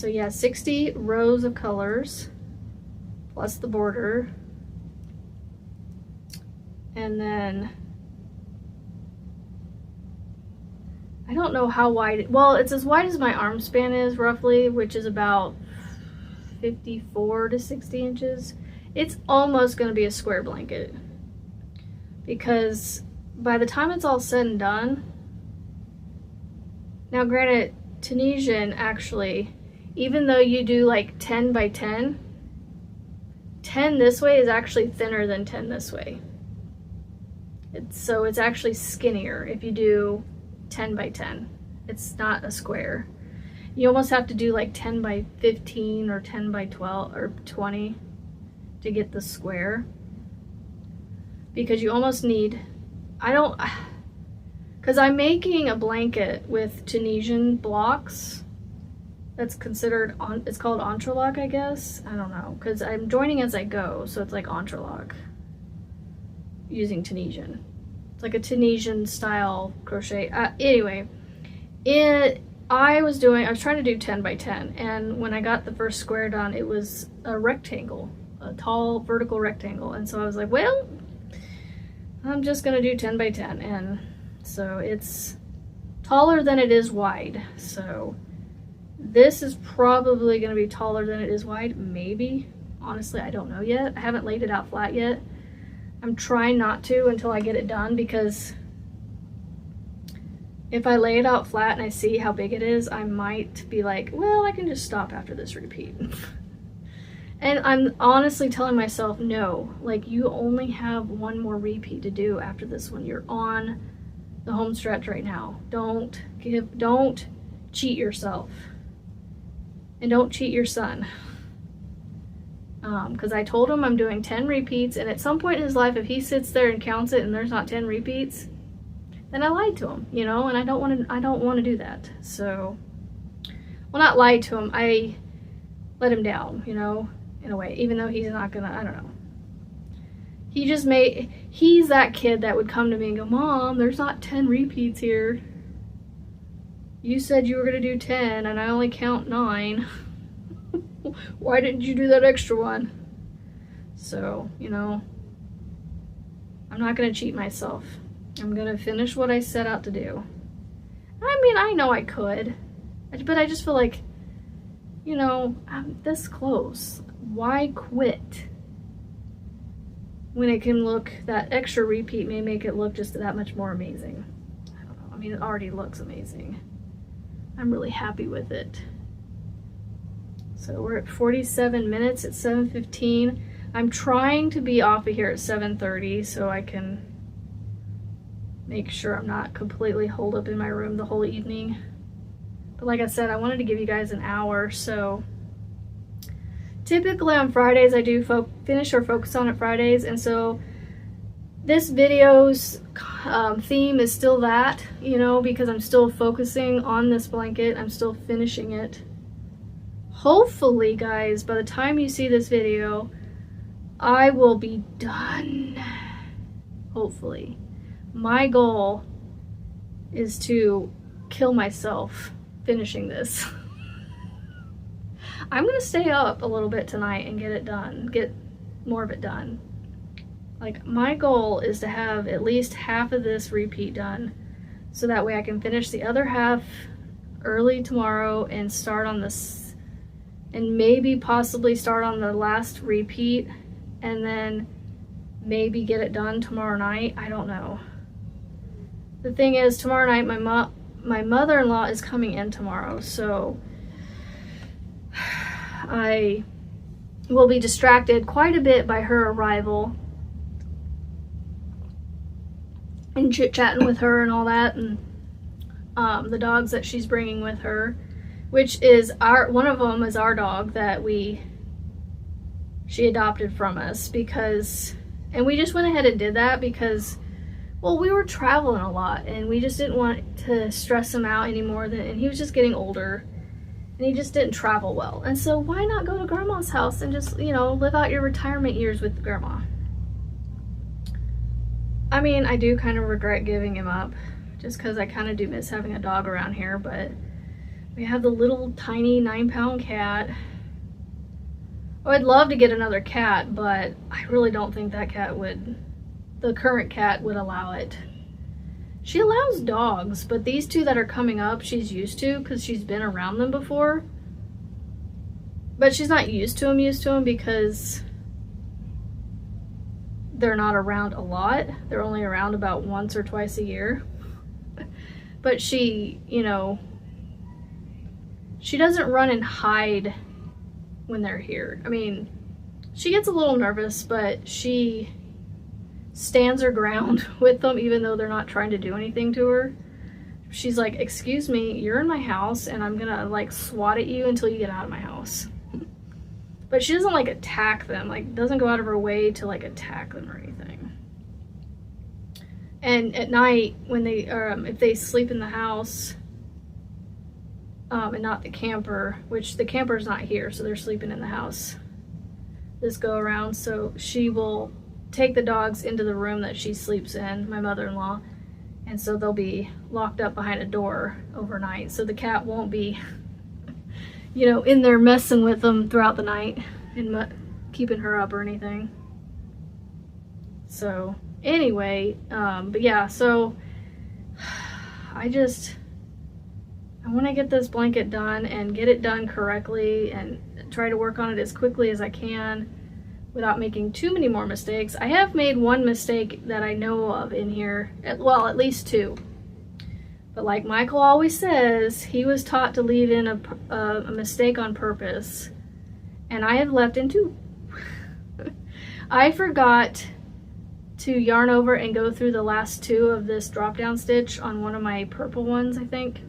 yeah, 60 rows of colors plus the border, and then I don't know how wide, well, it's as wide as my arm span is roughly, which is about 54 to 60 inches. It's almost going to be a square blanket, because by the time it's all said and done, now granted, Tunisian actually, even though you do like 10 by 10, 10 this way is actually thinner than 10 this way. So it's actually skinnier if you do 10 by 10. It's not a square. You almost have to do like 10 by 15 or 10 by 12 or 20 to get the square, because you almost need, because I'm making a blanket with Tunisian blocks that's considered, it's called entrelac, I guess. I don't know, because I'm joining as I go, so it's like entrelac using Tunisian. It's like a Tunisian style crochet. Anyway, I was trying to do 10 by 10, and when I got the first square done, it was a rectangle, a tall vertical rectangle, and so I was like, well, I'm just gonna do 10 by 10, and so it's taller than it is wide. So this is probably gonna be taller than it is wide, maybe. Honestly, I don't know yet. I haven't laid it out flat yet. I'm trying not to until I get it done, because if I lay it out flat and I see how big it is, I might be like, well, I can just stop after this repeat. And I'm honestly telling myself, no, like, you only have one more repeat to do after this one. You're on the home stretch right now. Don't cheat yourself. And don't cheat your son. Because I told him I'm doing 10 repeats, and at some point in his life, if he sits there and counts it and there's not 10 repeats, then I lied to him, you know, and I don't want to do that. So, well, not lied to him, I let him down, you know, in a way, even though he's not gonna, I don't know. He's that kid that would come to me and go, Mom, there's not 10 repeats here. You said you were gonna do 10 and I only count 9. Why didn't you do that extra one? So, you know, I'm not gonna cheat myself. I'm gonna finish what I set out to do. I mean, I know I could, but I just feel like, you know, I'm this close. Why quit when it can look, that extra repeat may make it look just that much more amazing? I don't know. I mean, it already looks amazing. I'm really happy with it. So we're at 47 minutes at 7:15. I'm trying to be off of here at 7:30 so I can make sure I'm not completely holed up in my room the whole evening. But like I said, I wanted to give you guys an hour, so typically on Fridays I do finish or focus on it Fridays, and so this video's theme is still that, you know, because I'm still focusing on this blanket. I'm still finishing it. Hopefully, guys, by the time you see this video, I will be done. Hopefully. My goal is to kill myself finishing this. I'm gonna stay up a little bit tonight and get it done, get more of it done. Like, my goal is to have at least half of this repeat done, so that way I can finish the other half early tomorrow and start on this, and maybe possibly start on the last repeat, and then maybe get it done tomorrow night. I don't know. The thing is, tomorrow night my mother-in-law is coming in tomorrow, so I will be distracted quite a bit by her arrival and chit-chatting with her and all that, and the dogs that she's bringing with her, which is one of them is our dog that she adopted from us, because, and we just went ahead and did that because, well, we were traveling a lot and we just didn't want to stress him out anymore, and he was just getting older and he just didn't travel well, and so why not go to grandma's house and just, you know, live out your retirement years with grandma. I mean, I do kind of regret giving him up, just because I kind of do miss having a dog around here, but we have the little tiny 9-pound cat. Oh, I'd love to get another cat, but I really don't think that cat would, the current cat would allow it. She allows dogs, but these two that are coming up, she's used to because she's been around them before. But she's not used to them because they're not around a lot. They're only around about once or twice a year. But she, you know, she doesn't run and hide when they're here. I mean, she gets a little nervous, but she stands her ground with them even though they're not trying to do anything to her. She's like, excuse me, you're in my house and I'm gonna like swat at you until you get out of my house. But she doesn't like attack them, like doesn't go out of her way to like attack them or anything. And at night when they, if they sleep in the house, and not the camper, which the camper's not here, so they're sleeping in the house this go around, so she will take the dogs into the room that she sleeps in, my mother-in-law, and so they'll be locked up behind a door overnight, so the cat won't be, you know, in there messing with them throughout the night and keeping her up or anything. So anyway, but yeah, so I want to get this blanket done and get it done correctly and try to work on it as quickly as I can without making too many more mistakes. I have made one mistake that I know of in here, well, at least two. But like Michael always says, he was taught to leave in a mistake on purpose, and I have left in two. I forgot to yarn over and go through the last two of this drop down stitch on one of my purple ones, I think.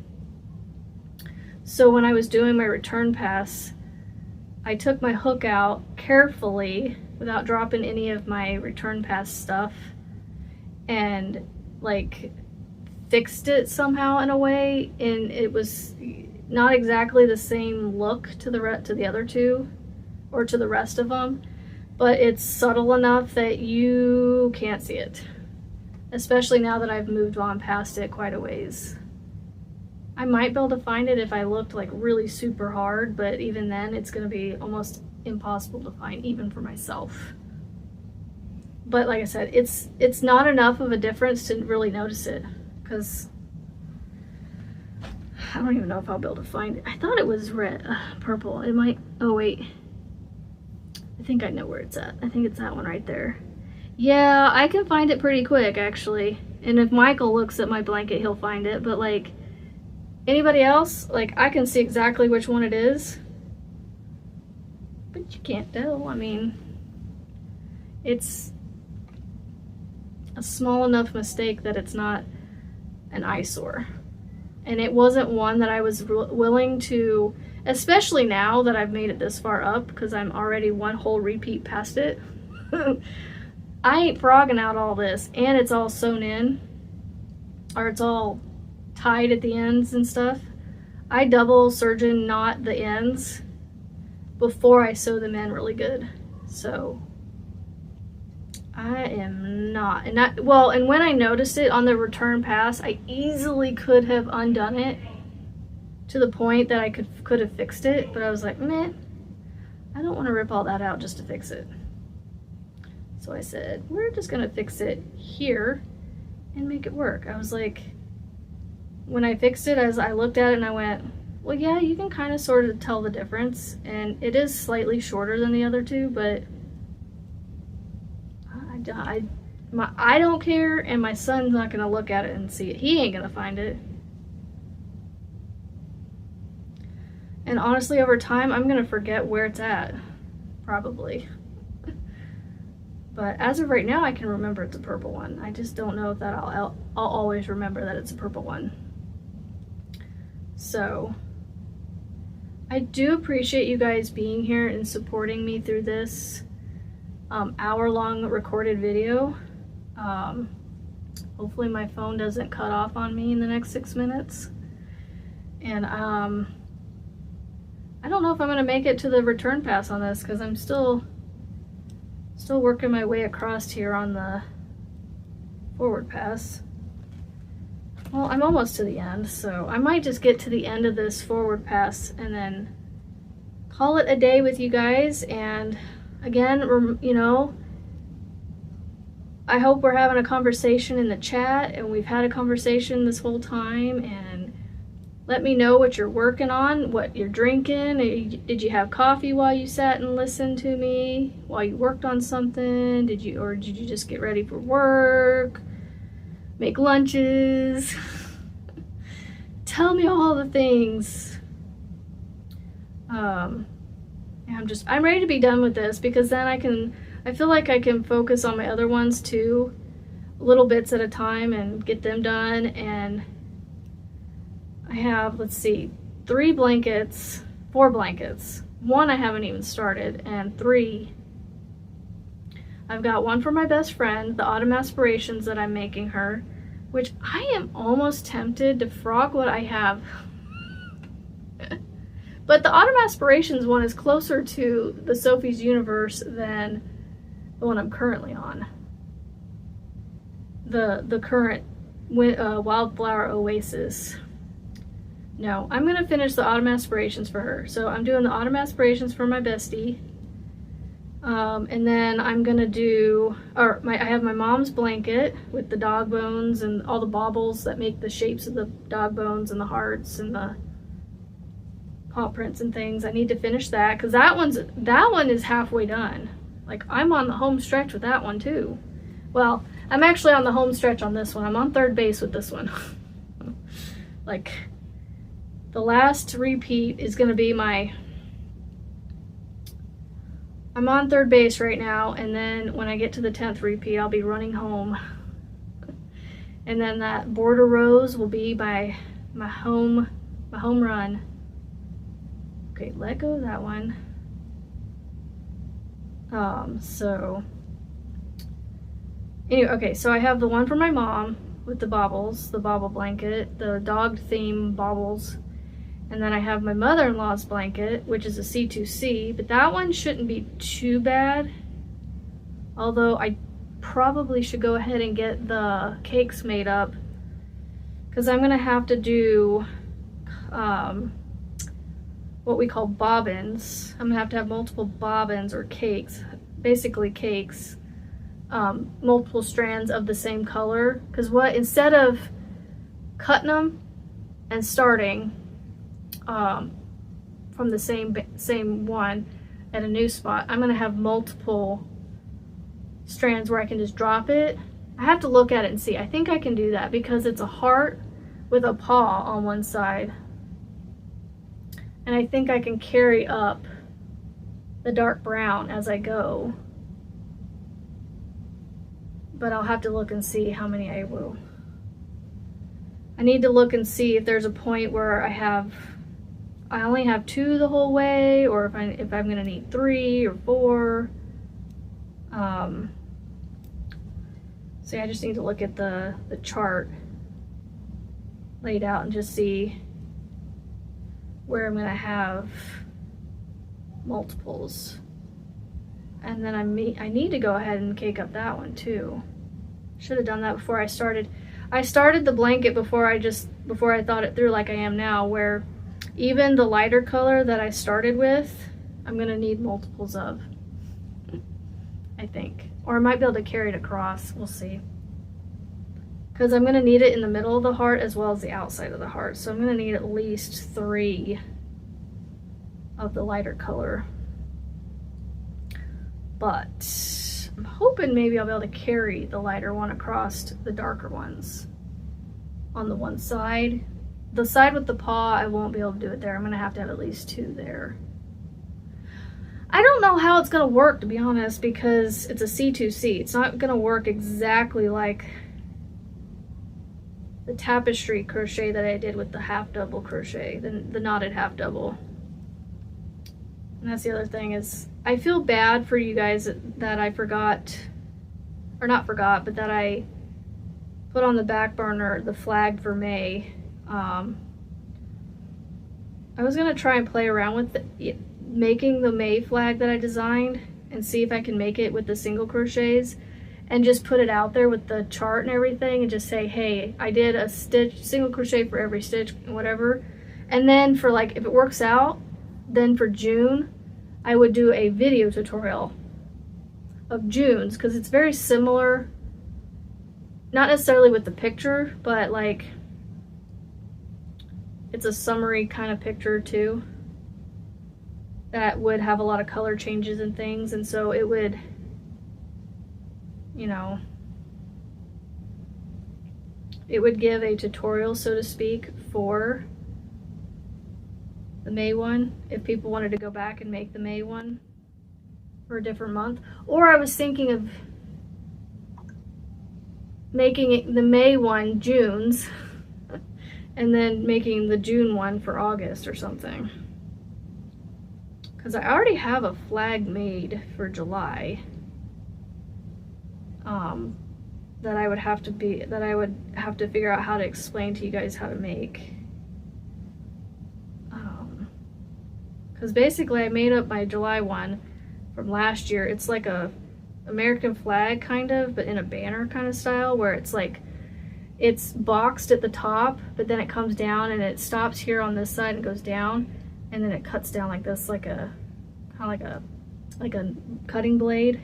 So when I was doing my return pass, I took my hook out carefully without dropping any of my return pass stuff and like fixed it somehow in a way, and it was not exactly the same look to the other two or to the rest of them, but it's subtle enough that you can't see it, especially now that I've moved on past it quite a ways. I might be able to find it if I looked like really super hard, but even then it's going to be almost impossible to find even for myself. But like I said, it's not enough of a difference to really notice it, because I don't even know if I'll be able to find it. I thought it was red, purple. It might, oh wait, I think I know where it's at. I think it's that one right there. Yeah, I can find it pretty quick actually. And if Michael looks at my blanket, he'll find it, but like anybody else, like I can see exactly which one it is, but you can't tell. I mean, it's a small enough mistake that it's not an eyesore. And it wasn't one that I was willing to, especially now that I've made it this far up, because I'm already one whole repeat past it. I ain't frogging out all this, and it's all sewn in, or it's all tied at the ends and stuff. I double surgeon knot the ends before I sew them in really good. So I am not, and that, well, and when I noticed it on the return pass, I easily could have undone it to the point that I could have fixed it, but I was like, meh, I don't want to rip all that out just to fix it. So I said, we're just gonna fix it here and make it work. I was like, when I fixed it, as I looked at it and I went, well, yeah, you can kind of sort of tell the difference, and it is slightly shorter than the other two, but I don't care, and my son's not gonna look at it and see it. He ain't gonna find it. And honestly, over time, I'm gonna forget where it's at, probably. But as of right now, I can remember it's a purple one. I just don't know if that I'll always remember that it's a purple one. So I do appreciate you guys being here and supporting me through this hour-long recorded video. Hopefully my phone doesn't cut off on me in the next 6 minutes. And I don't know if I'm gonna make it to the return pass on this, because I'm still working my way across here on the forward pass. Well, I'm almost to the end, so I might just get to the end of this forward pass and then call it a day with you guys. And again, you know, I hope we're having a conversation in the chat, and we've had a conversation this whole time, and Let me know what you're working on, what you're drinking. Did you have coffee while you sat and listened to me? While you worked on something? Did you just get ready for work? Make lunches? Tell me all the things. I'm ready to be done with this, because then I feel like I can focus on my other ones too, little bits at a time, and get them done. And I have, let's see, 4 blankets. 1 I haven't even started, and 3. I've got one for my best friend, the Autumn Aspirations that I'm making her, which I am almost tempted to frog what I have. But the Autumn Aspirations one is closer to the Sophie's Universe than the one I'm currently on. The current Wildflower Oasis. No, I'm gonna finish the Autumn Aspirations for her. So I'm doing the Autumn Aspirations for my bestie. And then I'm gonna do, I have my mom's blanket with the dog bones and all the baubles that make the shapes of the dog bones and the hearts and the paw prints and things. I need to finish that, because that one is halfway done. Like, I'm on the home stretch with that one too. Well, I'm actually on the home stretch on this one. I'm on 3rd base with this one. Like, the last repeat is gonna be I'm on 3rd base right now, and then when I get to the 10th repeat, I'll be running home. And then that border rose will be my home run. Okay, let go of that one. So anyway, okay, so I have the one for my mom with the baubles, the bauble blanket, the dog theme baubles. And then I have my mother-in-law's blanket, which is a C2C, but that one shouldn't be too bad. Although I probably should go ahead and get the cakes made up, because I'm gonna have to do what we call bobbins. I'm gonna have multiple bobbins or cakes, basically cakes, multiple strands of the same color. Because instead of cutting them and starting from the same one at a new spot, I'm gonna have multiple strands where I can just drop it. I have to look at it and see. I think I can do that, because it's a heart with a paw on one side, and I think I can carry up the dark brown as I go, but I'll have to look and see how many I will. I need to look and see if there's a point where I only have 2 the whole way, or if I'm gonna need 3 or 4. So yeah, I just need to look at the chart laid out and just see where I'm gonna have multiples. And then I need to go ahead and cake up that one too. Should have done that before I started. I started the blanket before I thought it through like I am now, where even the lighter color that I started with, I'm gonna need multiples of, I think. Or I might be able to carry it across, we'll see. Because I'm gonna need it in the middle of the heart as well as the outside of the heart. So I'm gonna need at least 3 of the lighter color. But I'm hoping maybe I'll be able to carry the lighter one across the darker ones on the one side. The side with the paw, I won't be able to do it there. I'm gonna have to have at least 2 there. I don't know how it's gonna work, to be honest, because it's a C2C. It's not gonna work exactly like the tapestry crochet that I did with the half double crochet, the knotted half double. And that's the other thing, is I feel bad for you guys that I forgot, or not forgot, but that I put on the back burner the flag for May. I was gonna try and play around with making the May flag that I designed and see if I can make it with the single crochets, and just put it out there with the chart and everything, and just say, hey, I did a single crochet for every stitch, whatever. And then for, like, if it works out, then for June I would do a video tutorial of June's, because it's very similar, not necessarily with the picture, but like It's a summery kind of picture too, that would have a lot of color changes and things, and so it would, you know, it would give a tutorial, so to speak, for the May one, if people wanted to go back and make the May one for a different month. Or I was thinking of making it the May one June's, and then making the June one for August or something. Because I already have a flag made for July. That I would have to figure out how to explain to you guys how to make. Because basically I made up my July one from last year. It's like a American flag kind of, but in a banner kind of style, where it's like, it's boxed at the top, but then it comes down and it stops here on this side and goes down, and then it cuts down like this, like a kind of like a cutting blade.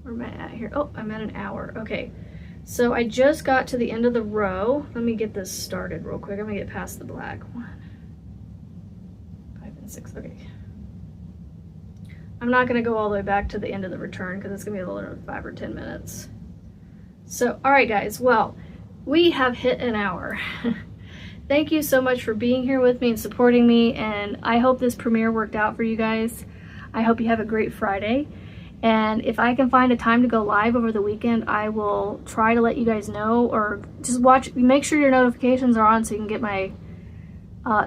Where am I at here? Oh, I'm at an hour. Okay, so I just got to the end of the row. Let me get this started real quick. I'm gonna get past the black. 1, 5, and 6. Okay. I'm not gonna go all the way back to the end of the return because it's gonna be a little over 5 or 10 minutes. So, all right, guys. Well, we have hit an hour. Thank you so much for being here with me and supporting me, and I hope this premiere worked out for you guys. I hope you have a great Friday. And if I can find a time to go live over the weekend, I will try to let you guys know, or just watch, make sure your notifications are on so you can get my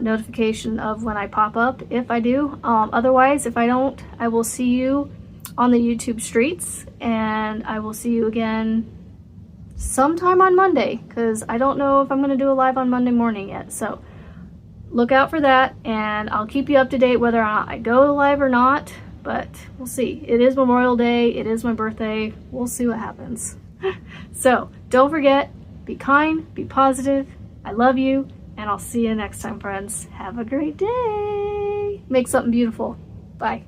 notification of when I pop up, if I do. Otherwise, if I don't, I will see you on the YouTube streets, and I will see you again sometime on Monday, because I don't know if I'm going to do a live on Monday morning yet. So look out for that, and I'll keep you up to date whether or not I go live or not. But we'll see. It is Memorial Day. It is my birthday. We'll see what happens. So don't forget, be kind, be positive. I love you, and I'll see you next time, friends. Have a great day. Make something beautiful. Bye.